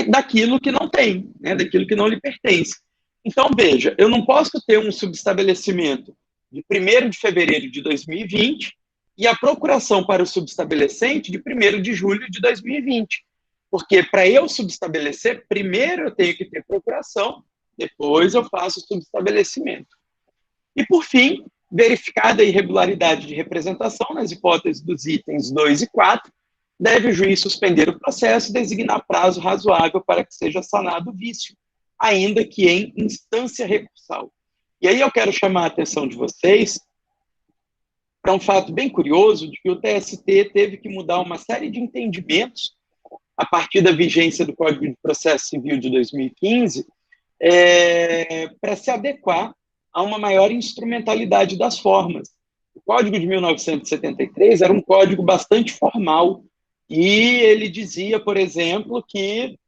daquilo que não tem, né, daquilo que não lhe pertence. Então, veja, eu não posso ter um subestabelecimento de 1º de fevereiro de 2020 e a procuração para o subestabelecente de 1º de julho de 2020. Porque para eu subestabelecer, primeiro eu tenho que ter procuração, depois eu faço o subestabelecimento. E, por fim, verificada a irregularidade de representação nas hipóteses dos itens 2 e 4, deve o juiz suspender o processo e designar prazo razoável para que seja sanado o vício, ainda que em instância recursal. E aí eu quero chamar a atenção de vocês para um fato bem curioso de que o TST teve que mudar uma série de entendimentos a partir da vigência do Código de Processo Civil de 2015 para se adequar a uma maior instrumentalidade das formas. O Código de 1973 era um código bastante formal e ele dizia, por exemplo, que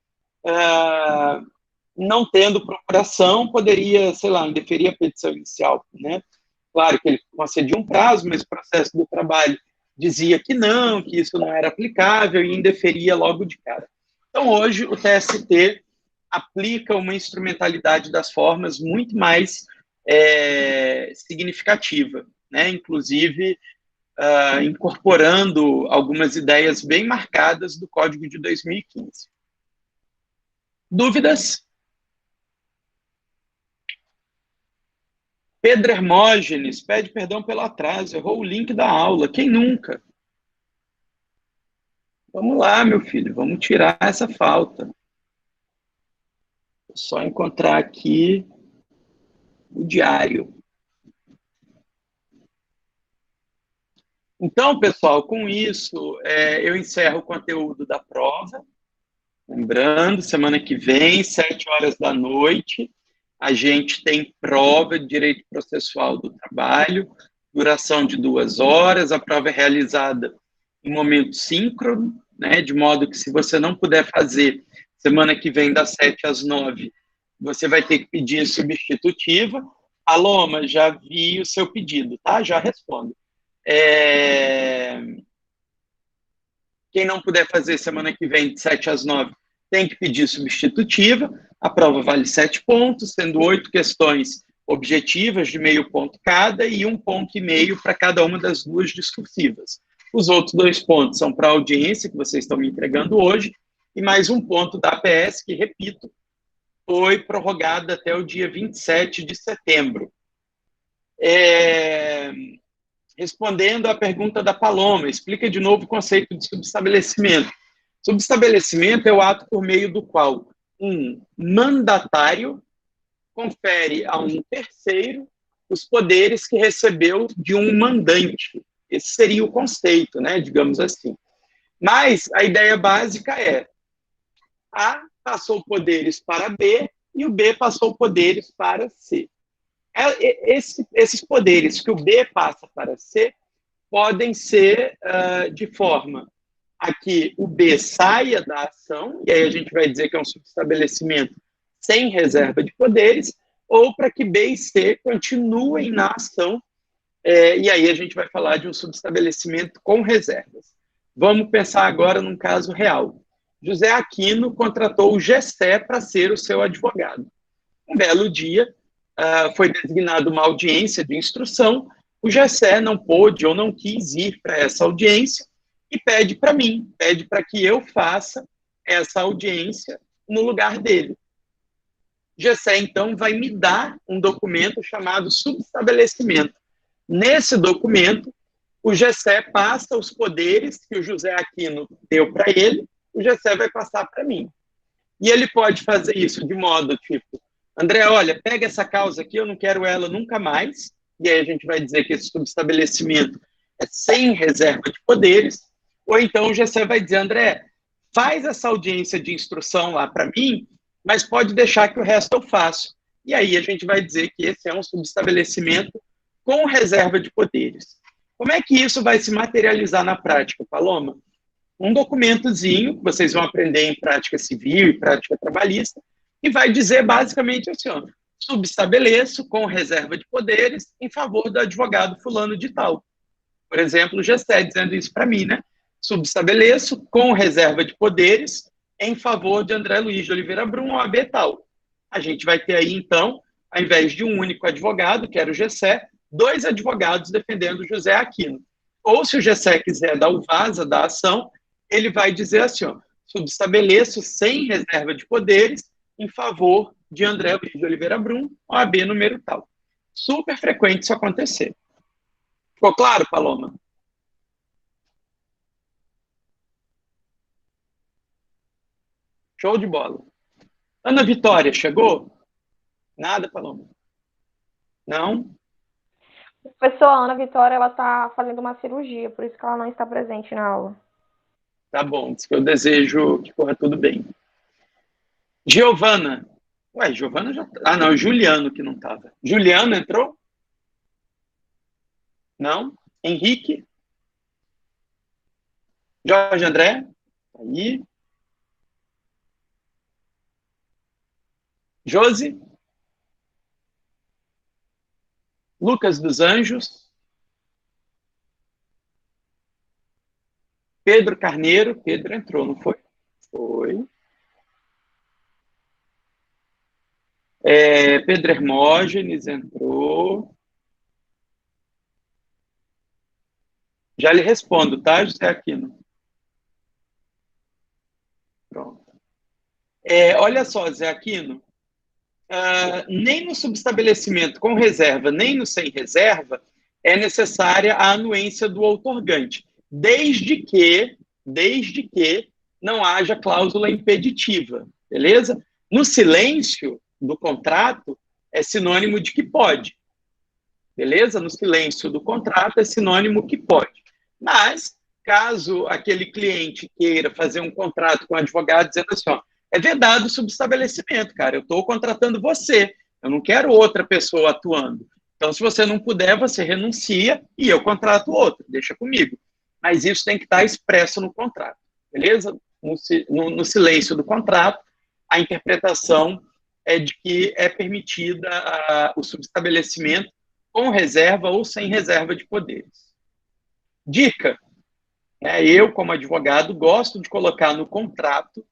não tendo procuração, poderia, sei lá, indeferir a petição inicial, né? Claro que ele concedia um prazo, mas o processo do trabalho dizia que isso não era aplicável e indeferia logo de cara. Então, hoje, o TST aplica uma instrumentalidade das formas muito mais significativa, né? Inclusive incorporando algumas ideias bem marcadas do Código de 2015. Dúvidas? Pedro Hermógenes pede perdão pelo atraso, errou o link da aula. Quem nunca? Vamos lá, meu filho, vamos tirar essa falta. Vou só encontrar aqui o diário. Então, pessoal, com isso, eu encerro o conteúdo da prova. Lembrando, semana que vem, 19h, a gente tem prova de direito processual do trabalho, duração de 2 horas, a prova é realizada em momento síncrono, né, de modo que se você não puder fazer semana que vem das 7 às 9, você vai ter que pedir substitutiva. Aloma, já vi o seu pedido, tá? Já respondo. Quem não puder fazer semana que vem de 7 às 9, tem que pedir substitutiva. A prova vale 7 pontos, sendo 8 questões objetivas de meio ponto cada e 1,5 ponto para cada uma das 2 discursivas. Os outros 2 pontos são para a audiência, que vocês estão me entregando hoje, e mais 1 ponto da APS, que, repito, foi prorrogada até o dia 27 de setembro. Respondendo à pergunta da Paloma, explica de novo o conceito de subestabelecimento. Subestabelecimento é o ato por meio do qual um mandatário confere a um terceiro os poderes que recebeu de um mandante. Esse seria o conceito, né, digamos assim. Mas a ideia básica é: A passou poderes para B e o B passou poderes para C. Esses poderes que o B passa para C podem ser de forma a que o B saia da ação, e aí a gente vai dizer que é um subestabelecimento sem reserva de poderes, ou para que B e C continuem na ação, e aí a gente vai falar de um subestabelecimento com reservas. Vamos pensar agora num caso real. José Aquino contratou o Gessé para ser o seu advogado. Um belo dia, foi designada uma audiência de instrução, o Gessé não pôde ou não quis ir para essa audiência e pede para mim, pede para que eu faça essa audiência no lugar dele. Gessé, então, vai me dar um documento chamado subestabelecimento. Nesse documento, o Gessé passa os poderes que o José Aquino deu para ele, o Gessé vai passar para mim. E ele pode fazer isso de modo tipo, André, olha, pega essa causa aqui, eu não quero ela nunca mais, e aí a gente vai dizer que esse subestabelecimento é sem reserva de poderes, ou então o Gessé vai dizer, André, faz essa audiência de instrução lá para mim, mas pode deixar que o resto eu faço. E aí a gente vai dizer que esse é um subestabelecimento com reserva de poderes. Como é que isso vai se materializar na prática, Paloma? Um documentozinho que vocês vão aprender em prática civil e prática trabalhista, e vai dizer basicamente assim, ó, subestabeleço com reserva de poderes em favor do advogado fulano de tal. Por exemplo, o Gessé dizendo isso para mim, né? Subestabeleço com reserva de poderes em favor de André Luiz de Oliveira Brum, OAB tal. A gente vai ter aí, então, ao invés de um único advogado, que era o Gessé, 2 advogados defendendo o José Aquino. Ou, se o Gessé quiser dar o vaza da ação, ele vai dizer assim, ó, subestabeleço sem reserva de poderes em favor de André Luiz de Oliveira Brum, OAB número tal. Super frequente isso acontecer. Ficou claro, Paloma? Show de bola. Ana Vitória, chegou? Nada, Paloma? Não? Professor, a Ana Vitória, ela está fazendo uma cirurgia, por isso que ela não está presente na aula. Tá bom, diz que eu desejo que corra tudo bem. Giovana. Ué, Giovana já... Ah, não, Juliano que não estava. Juliano entrou? Não? Henrique? Jorge André? Aí. Josi? Lucas dos Anjos? Pedro Carneiro? Pedro entrou, não foi? Foi. Pedro Hermógenes entrou. Já lhe respondo, tá, José Aquino? Pronto. Olha só, Zé Aquino, nem no subestabelecimento com reserva, nem no sem reserva, é necessária a anuência do outorgante, desde que não haja cláusula impeditiva, beleza? No silêncio do contrato, é sinônimo de que pode, beleza? No silêncio do contrato é sinônimo que pode. Mas, caso aquele cliente queira fazer um contrato com o advogado dizendo assim, ó, é vedado o subestabelecimento, cara, eu estou contratando você, eu não quero outra pessoa atuando. Então, se você não puder, você renuncia e eu contrato outro, deixa comigo. Mas isso tem que estar expresso no contrato, beleza? No silêncio do contrato, a interpretação é de que é permitida o subestabelecimento com reserva ou sem reserva de poderes. Dica, né, eu, como advogado, gosto de colocar no contrato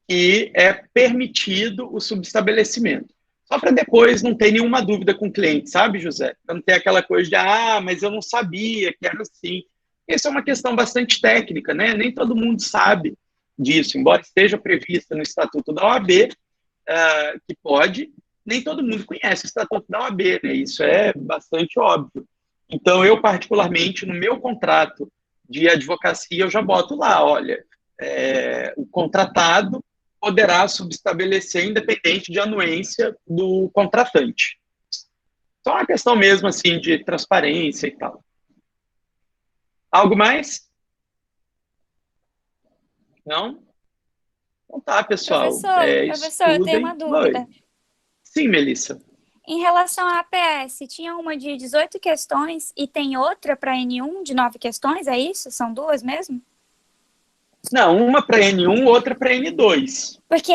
que é permitido o subestabelecimento. Só para depois não ter nenhuma dúvida com o cliente, sabe, José? Para não ter aquela coisa de, mas eu não sabia que era assim. Essa é uma questão bastante técnica, né? Nem todo mundo sabe disso, embora esteja prevista no Estatuto da OAB, que pode, nem todo mundo conhece o Estatuto da OAB, né? Isso é bastante óbvio. Então, eu, particularmente, no meu contrato de advocacia, eu já boto lá, olha, o contratado poderá subestabelecer independente de anuência do contratante. Só uma questão mesmo, assim, de transparência e tal. Algo mais? Não? Então tá, pessoal. Professor, eu tenho uma dúvida. Oi. Sim, Melissa. Em relação à APS, tinha uma de 18 questões e tem outra para N1 de 9 questões, é isso? São duas mesmo? Não, uma para N1, outra para N2. Porque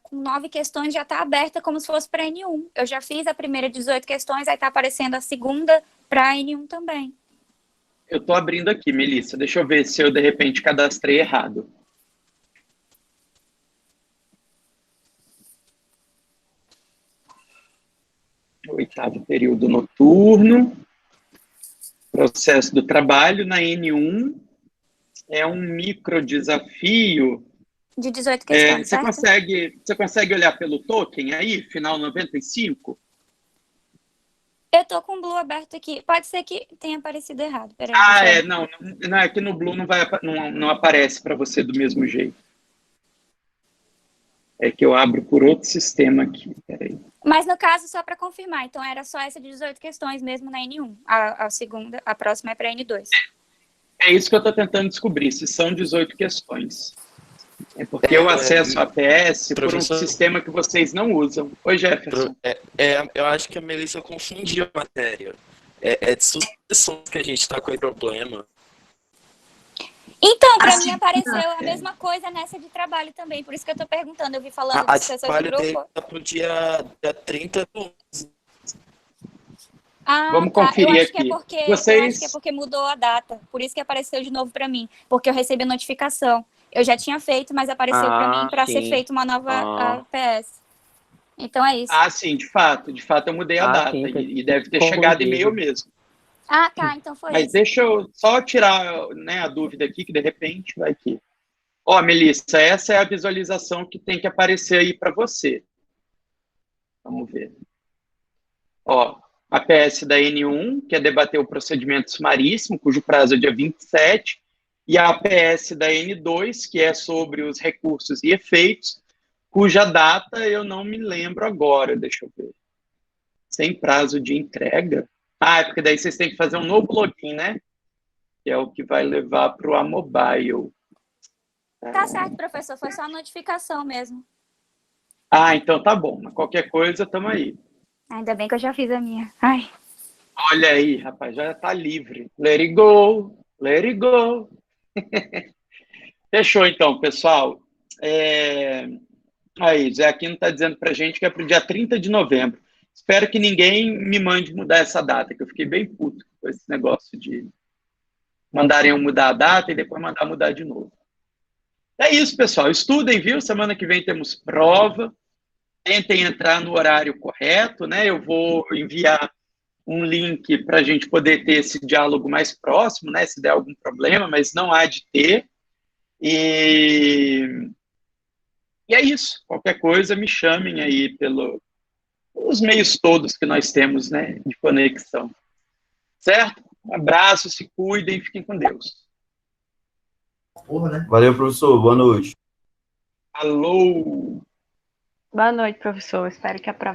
com 9 questões já está aberta como se fosse para N1. Eu já fiz a primeira 18 questões, aí está aparecendo a segunda para N1 também. Eu estou abrindo aqui, Melissa. Deixa eu ver se eu, de repente, cadastrei errado. Oitavo período noturno. Processo do trabalho na N1. É um micro desafio. De 18 questões, você consegue olhar pelo token aí, final 95? Eu tô com o Blue aberto aqui. Pode ser que tenha aparecido errado. Peraí, Não, é que no Blue não aparece para você do mesmo jeito. É que eu abro por outro sistema aqui, peraí. Mas no caso, só para confirmar, então era só essa de 18 questões mesmo na N1. A próxima é para N2. É isso que eu estou tentando descobrir, se são 18 questões. É porque eu acesso a APS por um sistema que vocês não usam. Oi, Jefferson. Eu acho que a Melissa confundiu a matéria. É de sucessões que a gente está com esse problema. Então, para mim apareceu a mesma coisa nessa de trabalho também, por isso que eu tô perguntando. Eu vi falando A de sucessões trabalho do dele grupo. tá pro dia 30 do 11. Vamos Tá. conferir Eu acho aqui. Eu Vocês... acho que é porque mudou a data, por isso que apareceu de novo para mim, porque eu recebi a notificação. Eu já tinha feito, mas apareceu para mim para ser feita uma nova APS. Então é isso. sim, de fato eu mudei a data e deve ter chegado e-mail mesmo. Tá, então foi Mas isso. deixa eu só tirar, né, a dúvida aqui, que de repente vai aqui. Melissa, essa é a visualização que tem que aparecer aí para você. Vamos ver. A PS da N1, que é debater o procedimento sumaríssimo, cujo prazo é dia 27, e a APS da N2, que é sobre os recursos e efeitos, cuja data eu não me lembro agora, deixa eu ver. Sem prazo de entrega? É porque daí vocês têm que fazer um novo login, né? Que é o que vai levar para o Amobile. Tá certo, professor, foi só a notificação mesmo. Então tá bom. Qualquer coisa, estamos aí. Ainda bem que eu já fiz a minha. Ai. Olha aí, rapaz, já tá livre. Let it go, let it go. Fechou, então, pessoal. Aí, Zé Aquino está dizendo para a gente que é para o dia 30 de novembro. Espero que ninguém me mande mudar essa data, que eu fiquei bem puto com esse negócio de mandarem eu mudar a data e depois mandar mudar de novo. É isso, pessoal. Estudem, viu? Semana que vem temos prova. Tentem entrar no horário correto, né? Eu vou enviar um link para a gente poder ter esse diálogo mais próximo, né? Se der algum problema, mas não há de ter. E é isso. Qualquer coisa, me chamem aí pelos meios todos que nós temos, né, de conexão. Certo? Um abraço, se cuidem, fiquem com Deus. Valeu, professor. Boa noite. Alô! Boa noite, professor. Espero que a prova